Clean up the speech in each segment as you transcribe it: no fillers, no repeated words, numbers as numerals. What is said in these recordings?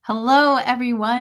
Hello, everyone.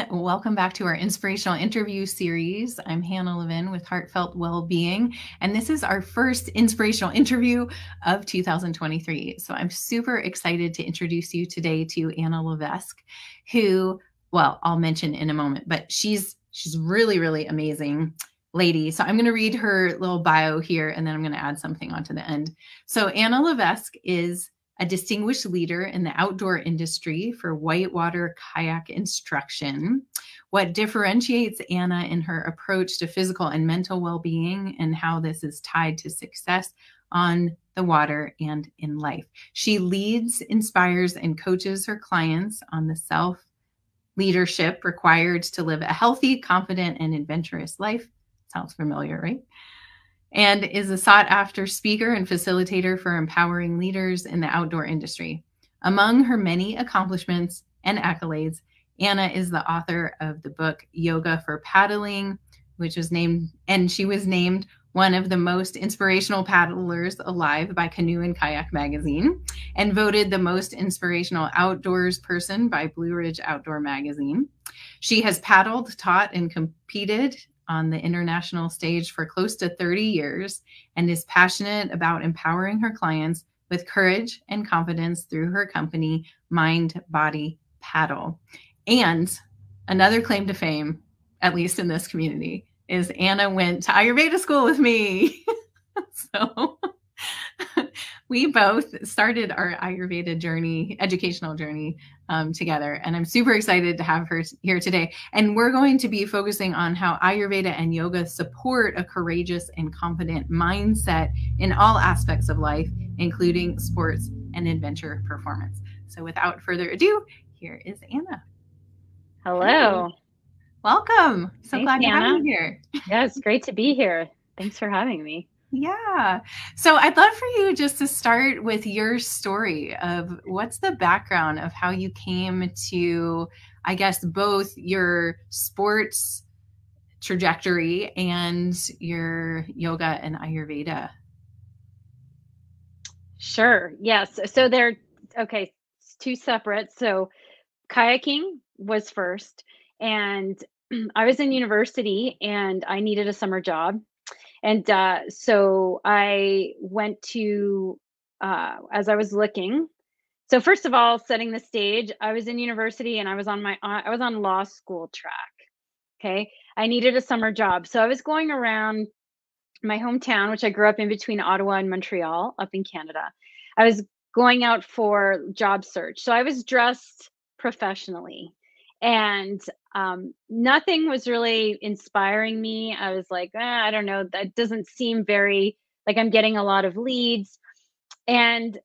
Welcome back to our Inspirational Interview series. I'm Hannah Levesque with Heartfelt Wellbeing, and this is our first inspirational interview of 2023. So I'm super excited to introduce you today to Anna Levesque, who, well, I'll mention in a moment, but she's really, really amazing lady. So I'm going to read her little bio here, and then I'm going to add something onto the end. So Anna Levesque is a distinguished leader in the outdoor industry for whitewater kayak instruction. What differentiates Anna in her approach to physical and mental well-being and how this is tied to success on the water and in life. She leads, inspires, and coaches her clients on the self-leadership required to live a healthy, confident, and adventurous life. Sounds familiar, right? And is a sought-after speaker and facilitator for empowering leaders in the outdoor industry. Among her many accomplishments and accolades, Anna is the author of the book Yoga for Paddling, which was named one of the most inspirational paddlers alive by Canoe and Kayak magazine, and voted the most inspirational outdoors person by Blue Ridge Outdoor magazine. She has paddled, taught, and competed on the international stage for close to 30 years and is passionate about empowering her clients with courage and confidence through her company, Mind, Body, Paddle. And another claim to fame, at least in this community, is Anna went to Ayurveda school with me. So we both started our Ayurveda journey, educational journey together. And I'm super excited to have her here today. And we're going to be focusing on how Ayurveda and yoga support a courageous and confident mindset in all aspects of life, including sports and adventure performance. So without further ado, here is Anna. Hello. Hey. Welcome. So Thanks, glad to have Hannah. you here. Yeah, it's great to be here. Thanks for having me. Yeah. So I'd love for you just to start with your story of what's the background of how you came to, I guess, both your sports trajectory and your yoga and Ayurveda. Sure. Yes. So they're okay, two separate. So kayaking was first, and I was in university and I needed a summer job. And so I went to, as I was looking. So first of all, setting the stage, I was in university and I was on law school track. Okay. I needed a summer job. So I was going around my hometown, which I grew up in between Ottawa and Montreal, up in Canada. I was going out for job search. So I was dressed professionally and nothing was really inspiring me. I was like, I don't know, that doesn't seem very like I'm getting a lot of leads. And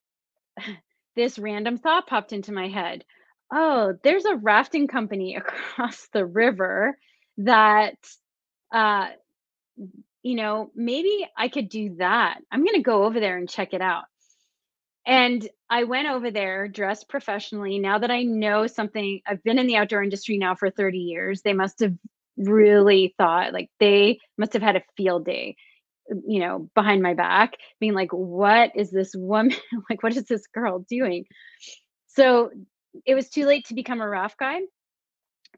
this random thought popped into my head. Oh, there's a rafting company across the river that uh, maybe I could do that. I'm going to go over there and check it out. And I went over there dressed professionally. Now that I know something, I've been in the outdoor industry now for 30 years. They must have really thought like they must have had a field day, behind my back, being like, what is this woman? Like, what is this girl doing? So it was too late to become a raft guide.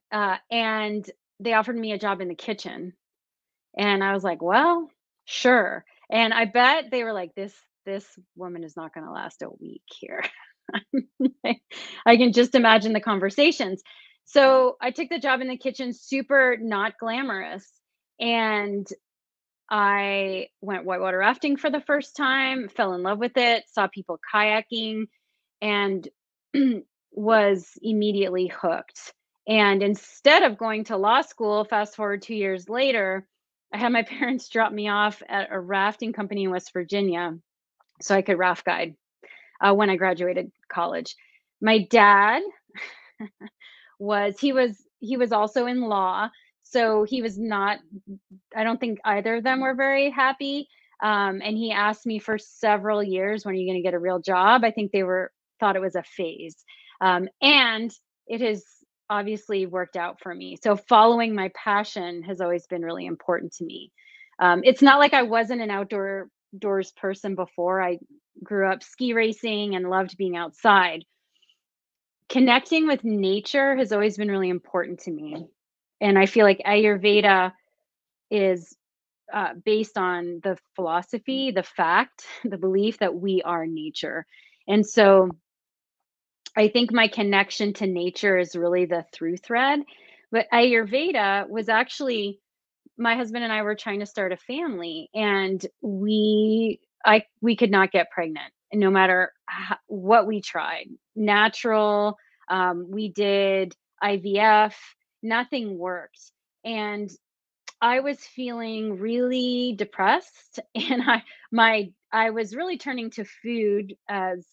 And they offered me a job in the kitchen. And I was like, "Well, sure." And I bet they were like, "This woman is not gonna last a week here." I can just imagine the conversations. So I took the job in the kitchen, super not glamorous, and I went whitewater rafting for the first time, fell in love with it, saw people kayaking, and was immediately hooked. And instead of going to law school, fast forward 2 years later, I had my parents drop me off at a rafting company in West Virginia so I could raft guide when I graduated college. My dad he was also in law, so he was not. I don't think either of them were very happy. And he asked me for several years, when are you going to get a real job? I think they thought it was a phase. And it has obviously worked out for me. So following my passion has always been really important to me. It's not like I wasn't an outdoors person before. I grew up ski racing and loved being outside. connecting with nature has always been really important to me. And I feel like Ayurveda is based on the philosophy, the fact, the belief that we are nature. And so I think my connection to nature is really the through thread. But Ayurveda was actually, my husband and I were trying to start a family, and we could not get pregnant no matter what we tried. Natural, we did IVF, nothing worked. And I was feeling really depressed, and I was really turning to food as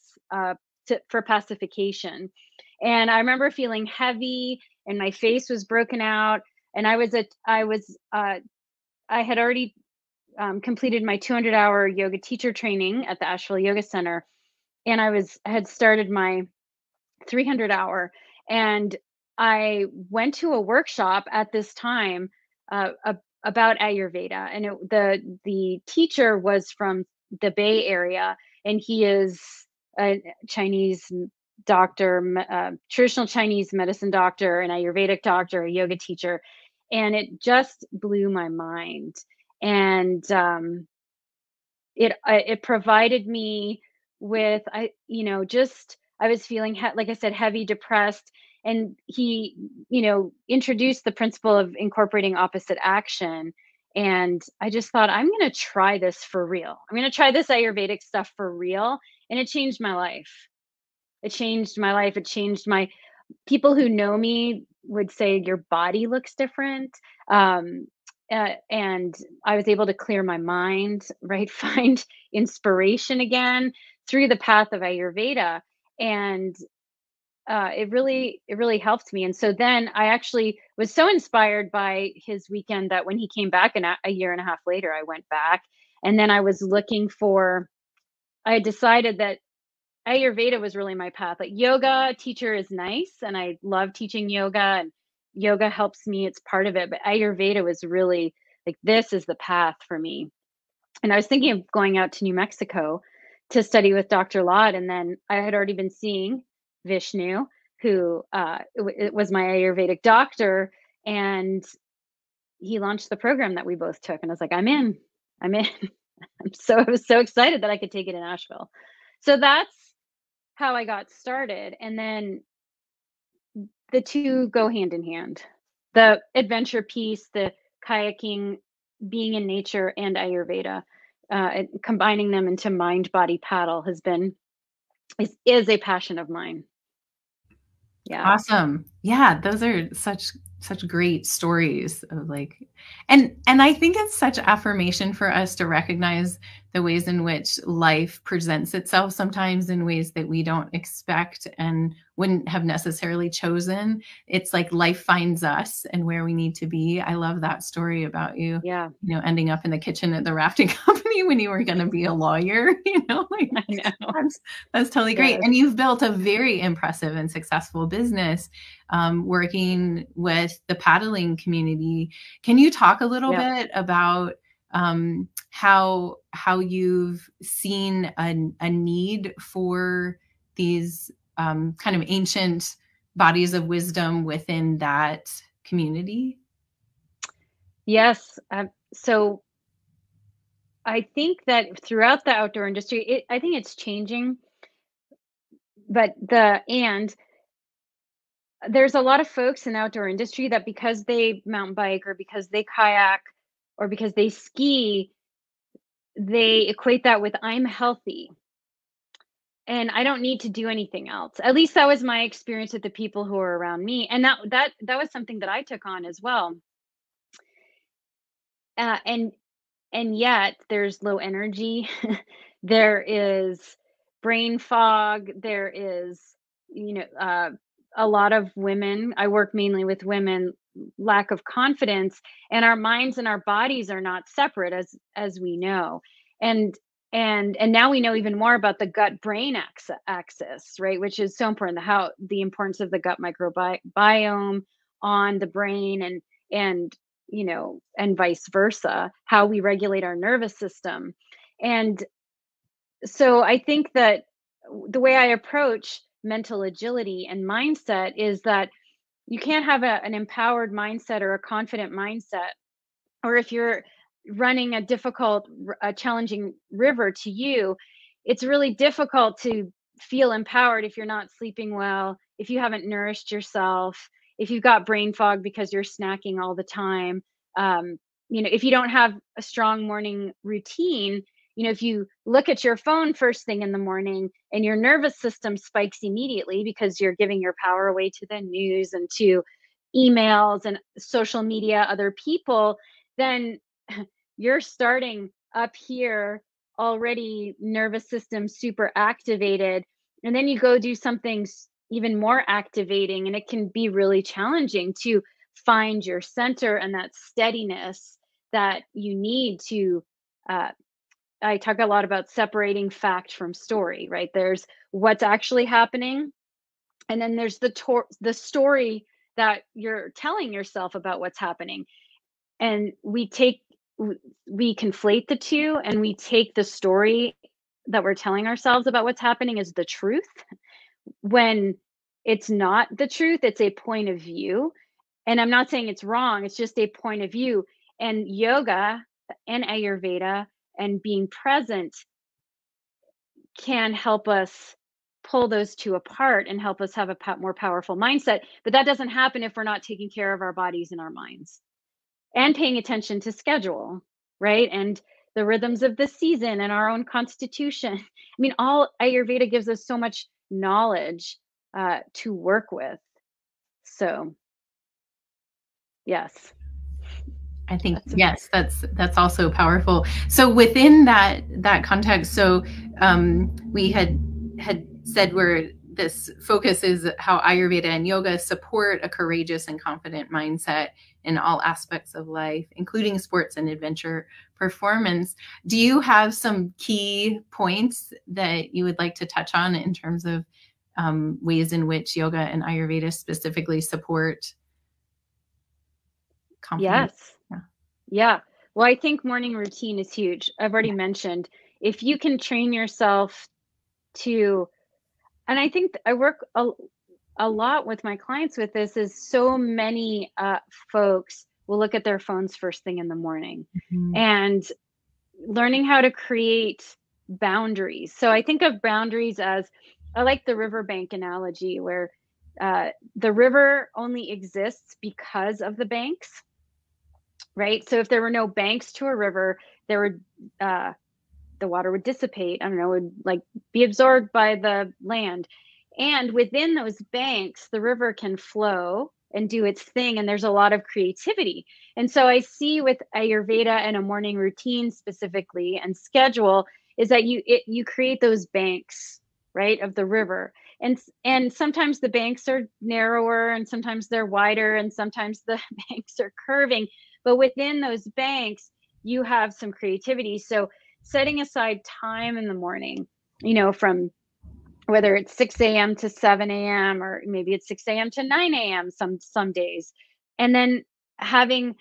for pacification. And I remember feeling heavy, and my face was broken out. And I had already completed my 200-hour yoga teacher training at the Asheville Yoga Center, and I had started my 300-hour. And I went to a workshop at this time about Ayurveda, and the teacher was from the Bay Area, and he is a Chinese doctor, traditional Chinese medicine doctor, an Ayurvedic doctor, a yoga teacher, and it just blew my mind. And it provided me with, just, I was feeling like I said, heavy, depressed. And he, introduced the principle of incorporating opposite action. And I just thought, I'm going to try this for real. I'm going to try this Ayurvedic stuff for real. And it changed my life. It changed my life. It changed my, people who know me would say your body looks different. And I was able to clear my mind, right? Find inspiration again through the path of Ayurveda. And it really helped me. And so then I actually was so inspired by his weekend that when he came back, and a year and a half later, I went back. And then I decided that Ayurveda was really my path. Like, yoga teacher is nice, and I love teaching yoga, and yoga helps me. It's part of it. But Ayurveda was really like, this is the path for me. And I was thinking of going out to New Mexico to study with Dr. Lad. And then I had already been seeing Vishnu, who it was my Ayurvedic doctor. And he launched the program that we both took. And I was like, I'm in. I was so excited that I could take it in Asheville. So that's how I got started. And then the two go hand in hand. The adventure piece, the kayaking, being in nature, and Ayurveda, combining them into mind, body, paddle is a passion of mine. Yeah. Awesome. Yeah, those are such great stories of like, and I think it's such affirmation for us to recognize the ways in which life presents itself sometimes in ways that we don't expect and wouldn't have necessarily chosen. It's like life finds us and where we need to be. I love that story about you, Yeah. ending up in the kitchen at the rafting company when you were going to be a lawyer, like, I know. that's totally great. Yes. And you've built a very impressive and successful business working with the paddling community. Can you talk a little bit about how you've seen a need for these kind of ancient bodies of wisdom within that community? Yes. So I think that throughout the outdoor industry, I think it's changing. But there's a lot of folks in the outdoor industry that, because they mountain bike or because they kayak or because they ski, they equate that with, I'm healthy and I don't need to do anything else. At least that was my experience with the people who were around me. And that was something that I took on as well. Uh, and and yet there's low energy. There is brain fog. There is, a lot of women, I work mainly with women, lack of confidence, and our minds and our bodies are not separate, as we know. And and and now we know even more about the gut brain axis, right, which is so important, the importance of the gut microbiome on the brain, and and vice versa, how we regulate our nervous system. And so I think that the way I approach mental agility and mindset is that you can't have an empowered mindset or a confident mindset, or if you're running a difficult, a challenging river to you, it's really difficult to feel empowered if you're not sleeping well, if you haven't nourished yourself, if you've got brain fog because you're snacking all the time. Um, if you don't have a strong morning routine, if you look at your phone first thing in the morning and your nervous system spikes immediately because you're giving your power away to the news and to emails and social media, other people, then you're starting up here already nervous system super activated, and then you go do something even more activating, and it can be really challenging to find your center and that steadiness that you need to uh, I talk a lot about separating fact from story, right? There's what's actually happening, and then there's the story that you're telling yourself about what's happening. And we conflate the two, and we take the story that we're telling ourselves about what's happening as the truth, when it's not the truth. It's a point of view, and I'm not saying it's wrong, it's just a point of view. And yoga and Ayurveda and being present can help us pull those two apart and help us have a more powerful mindset. But that doesn't happen if we're not taking care of our bodies and our minds and paying attention to schedule, right? And the rhythms of the season and our own constitution. I mean, all Ayurveda gives us so much knowledge to work with. So, yes. I think yes, that's also powerful. So within that context, so we had said where this focus is how Ayurveda and yoga support a courageous and confident mindset in all aspects of life, including sports and adventure performance. Do you have some key points that you would like to touch on in terms of ways in which yoga and Ayurveda specifically support confidence? Yes. Yeah. Well, I think morning routine is huge. I've already mentioned, if you can train yourself to, and I think I work a lot with my clients with this, is so many folks will look at their phones first thing in the morning, Mhm. and learning how to create boundaries. So I think of boundaries as, I like the riverbank analogy, where the river only exists because of the banks, right? So if there were no banks to a river, there would the water would dissipate. I don't know, would like be absorbed by the land. And within those banks, the river can flow and do its thing. And there's a lot of creativity. And so I see with Ayurveda and a morning routine specifically and schedule, is that you create those banks, right, of the river. And sometimes the banks are narrower, and sometimes they're wider, and sometimes the banks are curving. But within those banks, you have some creativity. So setting aside time in the morning, from whether it's 6 a.m. to 7 a.m., or maybe it's 6 a.m. to 9 a.m. some days, and then having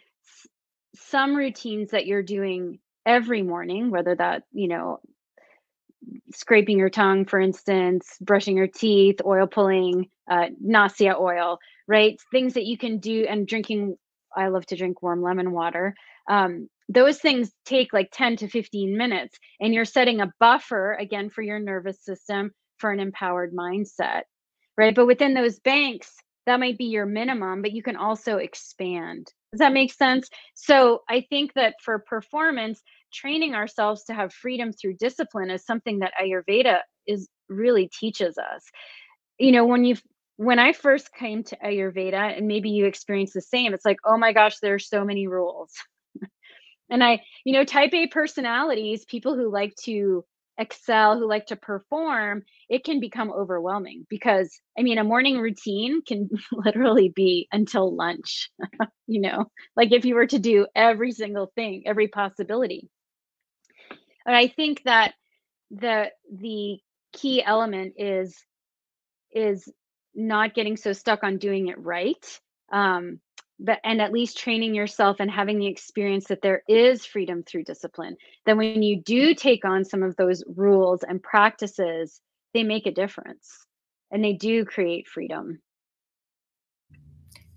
some routines that you're doing every morning, whether that, scraping your tongue, for instance, brushing your teeth, oil pulling, nausea oil, right? Things that you can do, and drinking. I love to drink warm lemon water. Those things take like 10 to 15 minutes, and you're setting a buffer again for your nervous system for an empowered mindset, right? But within those banks, that might be your minimum, but you can also expand. Does that make sense? So I think that for performance, training ourselves to have freedom through discipline is something that Ayurveda is really teaches us. When I first came to Ayurveda, and maybe you experience the same, it's like, oh my gosh, there's so many rules. And type A personalities, people who like to excel, who like to perform, it can become overwhelming, because a morning routine can literally be until lunch, like if you were to do every single thing, every possibility. And I think that the key element is not getting so stuck on doing it right, and at least training yourself and having the experience that there is freedom through discipline. That when you do take on some of those rules and practices, they make a difference. and they do create freedom.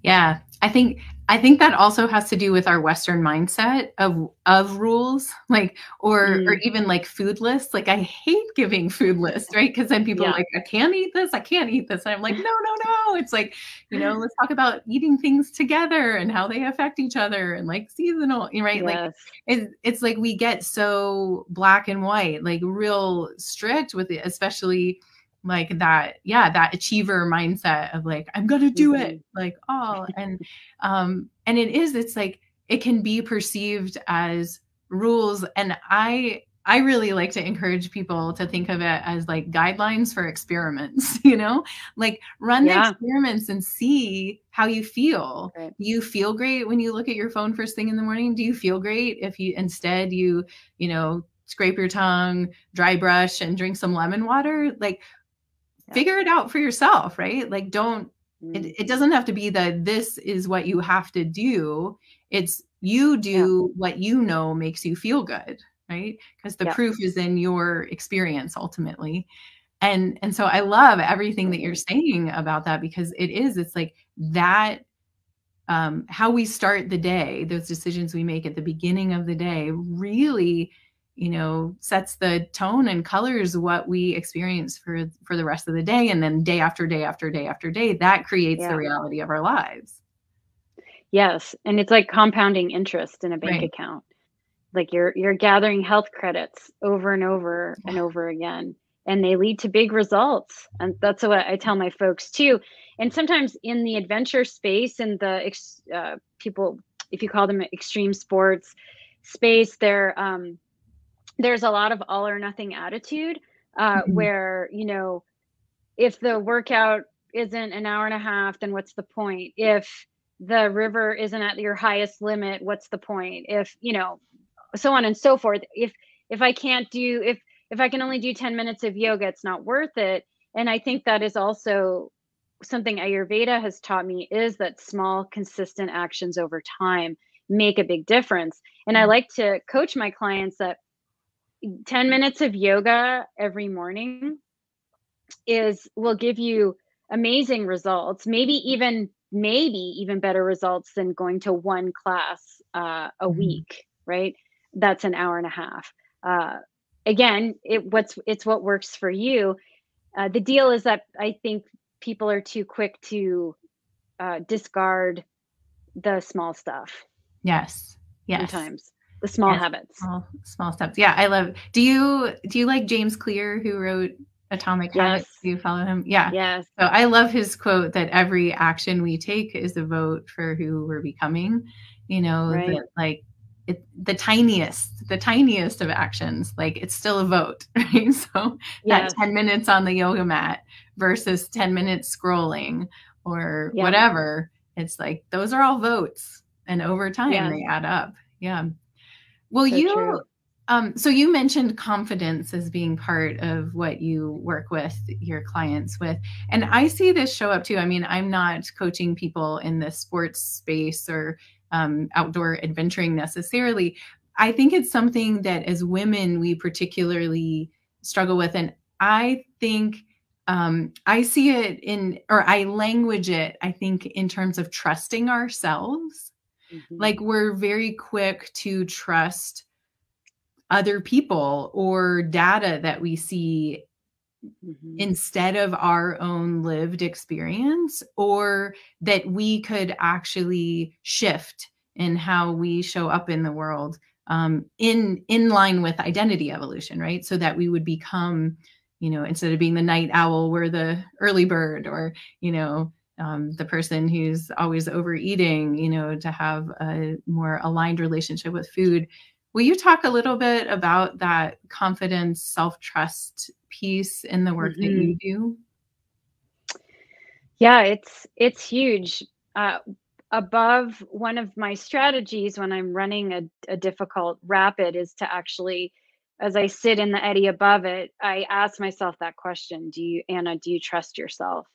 Yeah, I think that also has to do with our Western mindset of rules, like or Mm, even like food lists. Like I hate giving food lists, right? Because then people are yeah. like, I can't eat this, I can't eat this. And I'm like, no, no, no. It's like, let's talk about eating things together and how they affect each other and like seasonal, right? Like Yes. it's like we get so black and white, like real strict with it, especially like that, yeah, that achiever mindset of like, I'm gonna do it, Hmm. like, oh, and it's like it can be perceived as rules. And I really like to encourage people to think of it as like guidelines for experiments, like run the Yeah. experiments and see how you feel. Right. Do you feel great when you look at your phone first thing in the morning? Do you feel great if you instead scrape your tongue, dry brush, and drink some lemon water? Like, Yeah. figure it out for yourself, right? Like, don't, Mm, it doesn't have to be that this is what you have to do. It's you yeah. do what makes you feel good, right? Because the Yeah. proof is in your experience ultimately. And so I love everything that you're saying about that, because it's like that, how we start the day, those decisions we make at the beginning of the day really, sets the tone and colors what we experience for the rest of the day. And then day after day after day after day, that creates the Yeah. reality of our lives. Yes. And it's like compounding interest in a bank Right. account. Like you're gathering health credits over and over and over again, and they lead to big results. And that's what I tell my folks too. And sometimes in the adventure space and people, if you call them extreme sports space, there's a lot of all or nothing attitude, Mhm. where if the workout isn't an hour and a half, then what's the point? If the river isn't at your highest limit, what's the point? If so on and so forth. If I can only do 10 minutes of yoga, it's not worth it. And I think that is also something Ayurveda has taught me, is that small consistent actions over time make a big difference. And I Yeah. like to coach my clients that 10 minutes of yoga every morning is will give you amazing results, maybe even better results than going to one class a Mhm. week, right? That's an hour and a half. uh, Again, it's what works for you. The deal is that I think people are too quick to discard the small stuff Yes. Yes. sometimes, the small Yes, habits. small steps. Yeah, I love. Do you like James Clear, who wrote Atomic Habits? Yes. Do you follow him? Yeah. Yes. So I love his quote that every action we take is a vote for who we're becoming. Right. That like the tiniest of actions, like it's still a vote, right? So that Yes. 10 minutes on the yoga mat versus 10 minutes scrolling or Yep. whatever, it's like those are all votes, and over time Yes. they add up. Yeah. Well, So true. so you mentioned confidence as being part of what you work with your clients with. And I see this show up too. I mean, I'm not coaching people in the sports space or outdoor adventuring necessarily. I think it's something that as women, we particularly struggle with. And I think I see it or I language it, I think, in terms of trusting ourselves. Hmm. Like we're very quick to trust other people or data that we see Hmm. instead of our own lived experience, or that we could actually shift in how we show up in the world, in line with identity evolution, right? So that we would become, instead of being the night owl, we're the early bird, or the person who's always overeating, to have a more aligned relationship with food. Will you talk a little bit about that confidence, self-trust piece in the work that Hmm. you do? Yeah, it's huge. Uh, Above one of my strategies when I'm running a difficult rapid is to actually, as I sit in the eddy above it, I ask myself that question: Anna, do you trust yourself?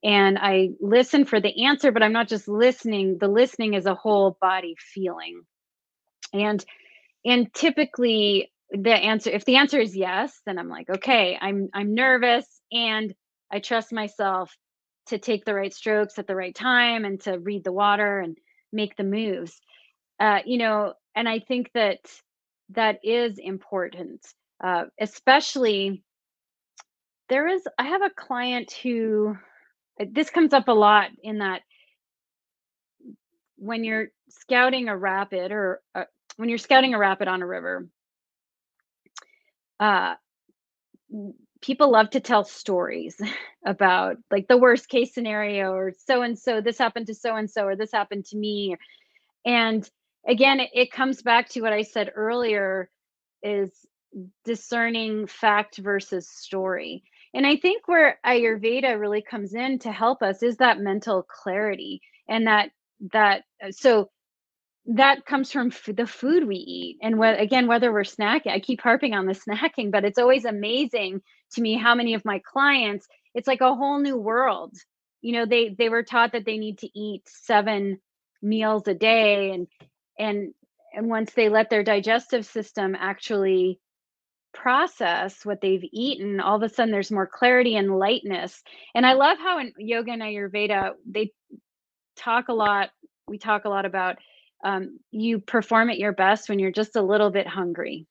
And I listen for the answer, but I'm not just listening. The listening is a whole body feeling. And typically if the answer is yes, then I'm like, okay, I'm nervous and I trust myself to take the right strokes at the right time and to read the water and make the moves. And I think that that is important, especially I have a client who, this comes up a lot in that when you're scouting a rapid or when you're scouting a rapid on a river, uh, people love to tell stories about like the worst case scenario or so and so, this happened to so and so, or this happened to me. And again, it comes back to what I said earlier, is discerning fact versus story. And I think where Ayurveda really comes in to help us is that mental clarity, and so that comes from the food we eat. And again, whether we're snacking, I keep harping on the snacking, but it's always amazing to me how many of my clients, it's like a whole new world. They were taught that they need to eat 7 meals a day, and once they let their digestive system actually process what they've eaten, all of a sudden there's more clarity and lightness. And I love how in yoga and Ayurveda, they talk a lot, we talk a lot about, you perform at your best when you're just a little bit hungry.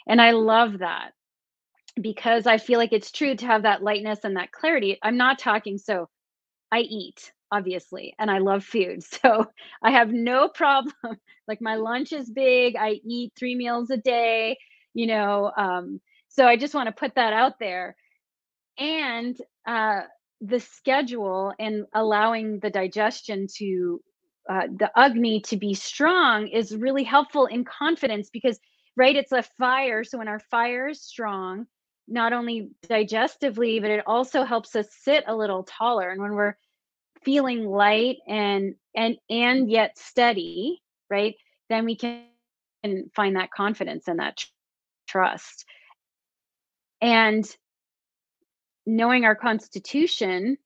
And I love that because I feel like it's true to have that lightness and that clarity. I'm not talking, so I eat, obviously, and I love food. So I have no problem. Like my lunch is big. I eat 3 meals a day, you know. So I just want to put that out there. And the schedule and allowing the digestion to, the Agni to be strong is really helpful in confidence because, right, it's a fire. So when our fire is strong, not only digestively, but it also helps us sit a little taller. And when we're feeling light and yet steady, right, then we can find that confidence and that trust. And knowing our constitution,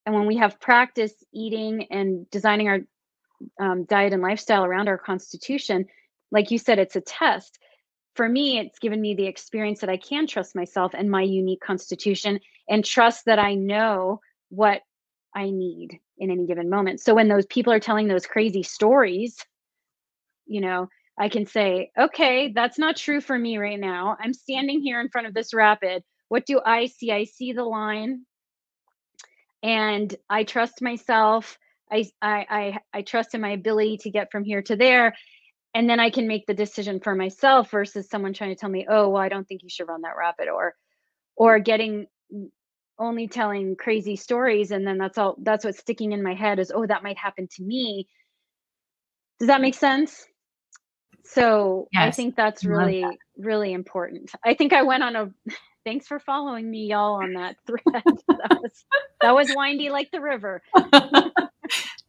and when we have practice eating and designing our diet and lifestyle around our constitution, like you said, it's a test. For me, it's given me the experience that I can trust myself and my unique constitution, and trust that I know what I need in any given moment. So when those people are telling those crazy stories, I can say, okay, that's not true for me right now. I'm standing here in front of this rapid. What do I see? I see the line, and I trust myself. I trust in my ability to get from here to there, and then I can make the decision for myself versus someone trying to tell me, oh, well, I don't think you should run that rapid, or getting only telling crazy stories, and then that's what's sticking in my head is, oh, that might happen to me. Does that make sense? So I Yes. think that's Love really, really important. I think I went on a thanks for following me, y'all, on that thread. That was windy like the river. that.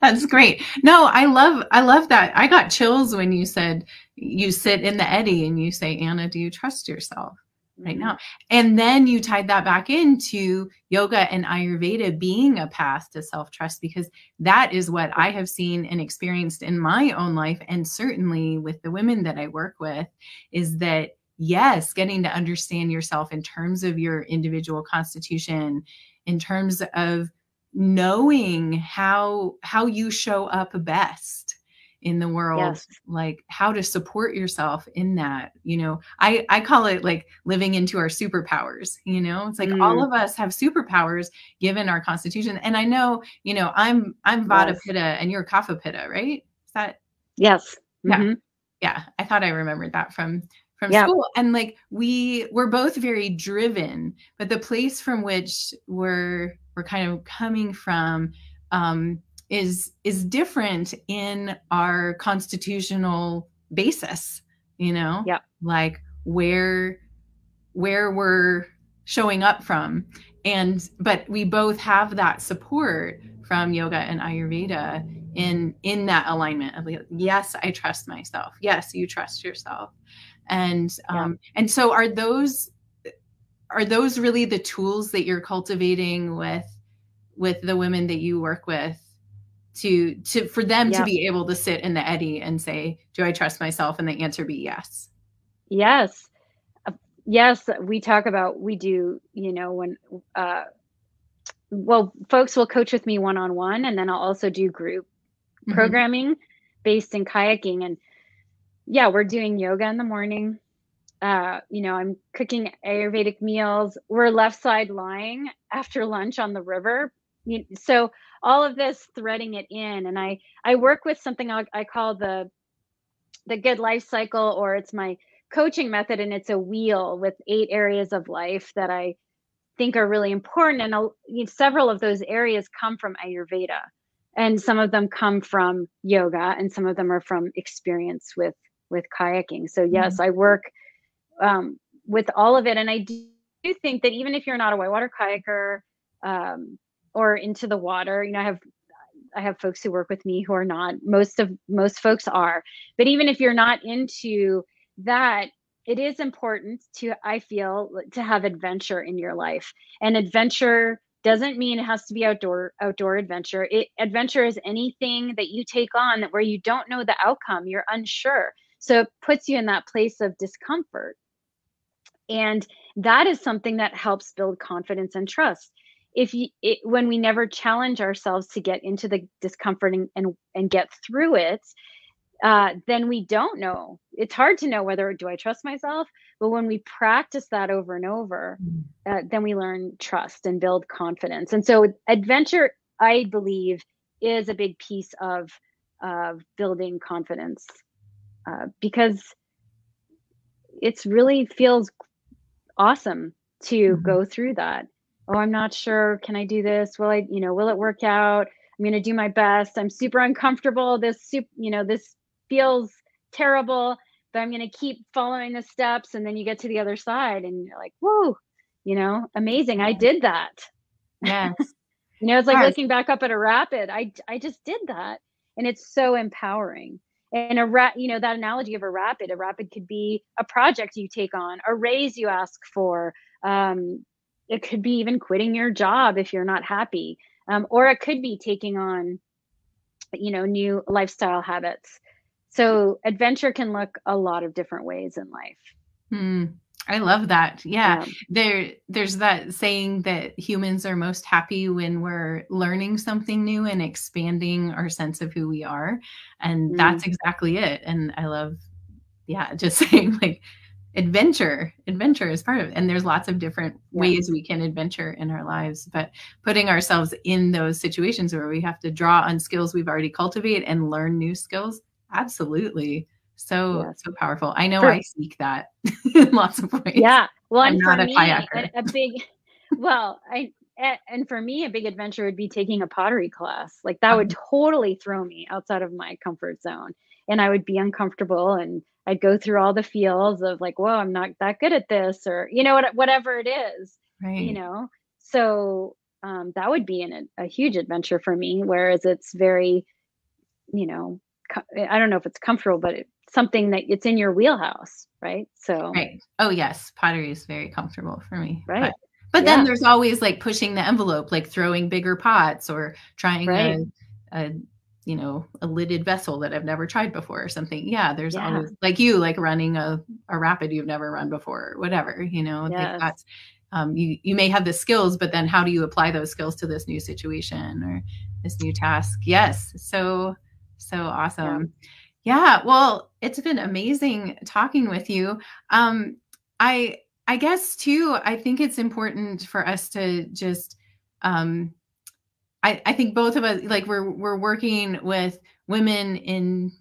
That's great. No, I love that. I got chills when you said you sit in the eddy and you say, Anna, do you trust yourself right Mhm. now? And then you tied that back into yoga and Ayurveda being a path to self-trust, because that is what I have seen and experienced in my own life. And certainly with the women that I work with, is that yes, getting to understand yourself in terms of your individual constitution, in terms of knowing how you show up best in the world, Yes. like how to support yourself in that. I call it like living into our superpowers. It's like all Mm, of us have superpowers given our constitution. And I know, I'm Vata yes. Pitta and you're Kapha Pitta, right? Is that? Yes. Yeah. Mhm. Yeah, I thought I remembered that from Yep. school. And like we're both very driven, but the place from which we're kind of coming from, is different in our constitutional basis, Yep. like where we're showing up from. But we both have that support from yoga and Ayurveda in that alignment of like, yes, I trust myself. Yes, you trust yourself. And Yep. and so are those really the tools that you're cultivating with the women that you work with, to for them to Yep. be able to sit in the eddy and say, do I trust myself? And the answer be yes. Yes. Uh, yes, we talk about we do, when, uh well, folks will coach with me one-on-one, and then I'll also do group Hmm. programming based in kayaking. And yeah, we're doing yoga in the morning. I'm cooking Ayurvedic meals. We're left side lying after lunch on the river. So all of this threading it in, and I work with something I call the good life cycle, or it's my coaching method, and it's a wheel with 8 areas of life that I think are really important. And several of those areas come from Ayurveda, and some of them come from yoga, and some of them are from experience with kayaking. So yes, I work um, with all of it. And I do think that even if you're not a whitewater kayaker, or into the water, I have folks who work with me who are not. Most folks are, but even if you're not into that, it is important to, I feel, to have adventure in your life. And adventure doesn't mean it has to be outdoor adventure. Adventure is anything that you take on that where you don't know the outcome, you're unsure. So it puts you in that place of discomfort. And that is something that helps build confidence and trust. When we never challenge ourselves to get into the discomfort and get through it, then we don't know. It's hard to know whether do I trust myself, but when we practice that over and over, then we learn trust and build confidence. And so adventure, I believe, is a big piece of building confidence, because it's really feels awesome to Hmm. go through that. Oh, I'm not sure. Can I do this? Will it work out? I'm going to do my best. I'm super uncomfortable. This feels terrible, but I'm going to keep following the steps. And then you get to the other side and you're like, whoa, amazing. I did that. Yes. It's like Yes. looking back up at a rapid. I just did that. And it's so empowering. And that analogy of a rapid could be a project you take on, a raise you ask for. It could be even quitting your job if you're not happy. Or it could be taking on, new lifestyle habits. So adventure can look a lot of different ways in life. Hmm. I love that. Yeah. Um, There's that saying that humans are most happy when we're learning something new and expanding our sense of who we are. And mm, that's exactly it. And I love, yeah, just saying like adventure is part of it. And there's lots of different ways yes, we can adventure in our lives, but putting ourselves in those situations where we have to draw on skills we've already cultivated and learn new skills. Absolutely. So, yes. so powerful. I know I For seek that in lots of ways. Yeah. Well, I'm and for not a me, kayaker. a big, well, and for me, a big adventure would be taking a pottery class. Like that would totally throw me outside of my comfort zone, and I would be uncomfortable, and I'd go through all the feels of like, whoa, I'm not that good at this, or whatever it is, you Right. know. So that would be a huge adventure for me. Whereas it's very, you know, I don't know if it's comfortable, but it's something that it's in your wheelhouse, right? So, Right. Oh, yes, pottery is very comfortable for me, right. but then Yeah. there's always, like, pushing the envelope, like throwing bigger pots or trying Right. a, a lidded vessel that I've never tried before or something. Yeah, there's Yeah. always like you, like running a rapid you've never run before or whatever, like Yes. that's, you may have the skills, but then how do you apply those skills to this new situation or this new task? Yes, so Yeah. awesome. Yeah, well, it's been amazing talking with you. Um, I guess too, I think it's important for us to just um I think both of us like we're working with women in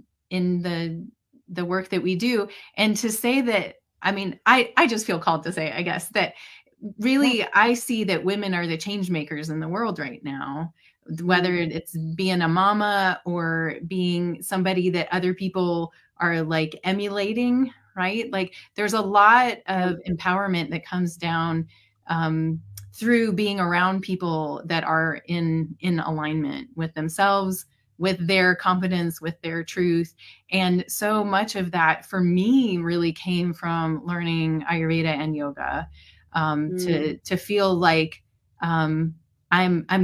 the work that we do. And to say that, I mean, I just feel called to say, I guess, that Yeah. really I see that women are the change makers in the world right now, whether Mm. it's being a mama or being somebody that other people are like emulating, right? Like there's a lot Yeah. of empowerment that comes down through being around people that are in alignment with themselves, with their confidence, with their truth. And so much of that for me really came from learning Ayurveda and yoga, Mm. to feel like I'm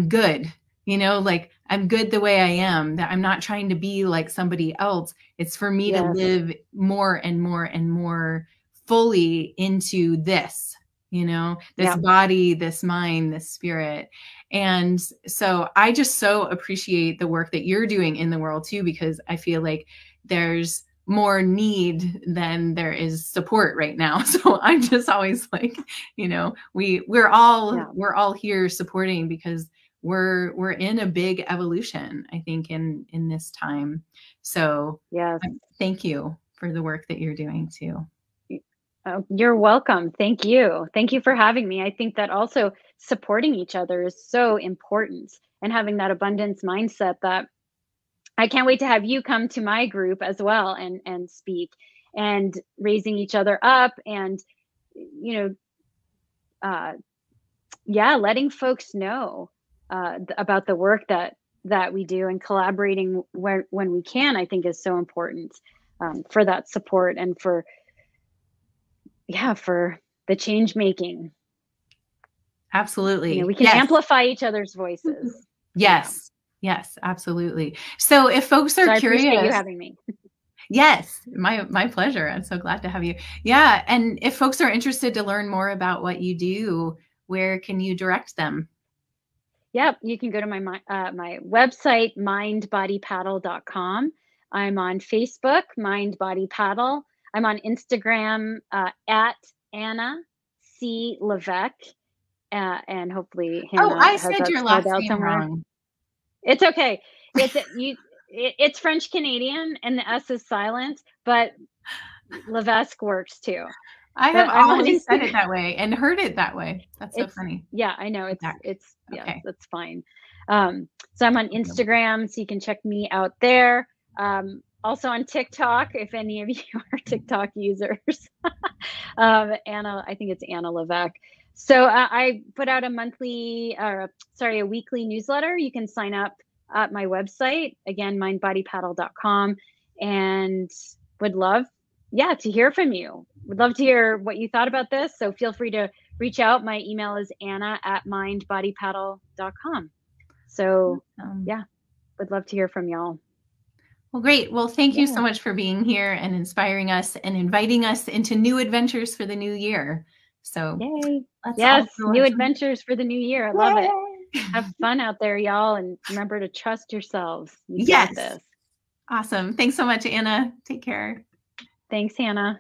good, like I'm good the way I am, that I'm not trying to be like somebody else. It's for me to Yes. live more and more and more fully into this, this Yeah. body, this mind, this spirit. And so I just so appreciate the work that you're doing in the world too, because I feel like there's more need than there is support right now. So I'm just always like, we're all here supporting, because we're in a big evolution, I think, in this time. So Yes. thank you for the work that you're doing too. Oh, you're welcome. Thank you. Thank you for having me. I think that also supporting each other is so important, and having that abundance mindset. That I can't wait to have you come to my group as well and speak, and raising each other up, and you know yeah, letting folks know about the work that we do, and collaborating when we can, I think is so important, for that support, and for the change making. Absolutely. We can Yes. amplify each other's voices. Yes. Yeah. Yes, absolutely. So if folks are So I curious, appreciate you having me. yes, my pleasure. I'm so glad to have you. Yeah. And if folks are interested to learn more about what you do, where can you direct them? Yep, you can go to my website, mindbodypaddle.com. I'm on Facebook, Mind Body Paddle. I'm on Instagram, at Anna C. Levesque. And hopefully Oh, Hannah I has said that your spelled last out name somewhere. wrong. It's okay. It's French Canadian, and the S is silent, but Levesque works too. I have But I'm on always said Instagram. it that way and heard it that way. That's so It's funny. Yeah, I know. Back. Yes, Okay. that's fine. So I'm on Instagram, so you can check me out there. Also on TikTok, if any of you are TikTok users. Anna, I think it's Anna Levesque. So I put out a weekly newsletter. You can sign up at my website, again, mindbodypaddle.com, and would love, to hear from you. Would love to hear what you thought about this. So feel free to reach out. My email is anna@mindbodypaddle.com. So would love to hear from y'all. Well, great. Well, thank you so Yeah. much for being here and inspiring us and inviting us into new adventures for the new year. So Yay. let's all Yes, go new have some. adventures for the new year. I love it. Have fun out there, y'all, and remember to trust yourselves. You got Yes. this. Awesome. Thanks so much, Anna. Take care. Thanks, Hannah.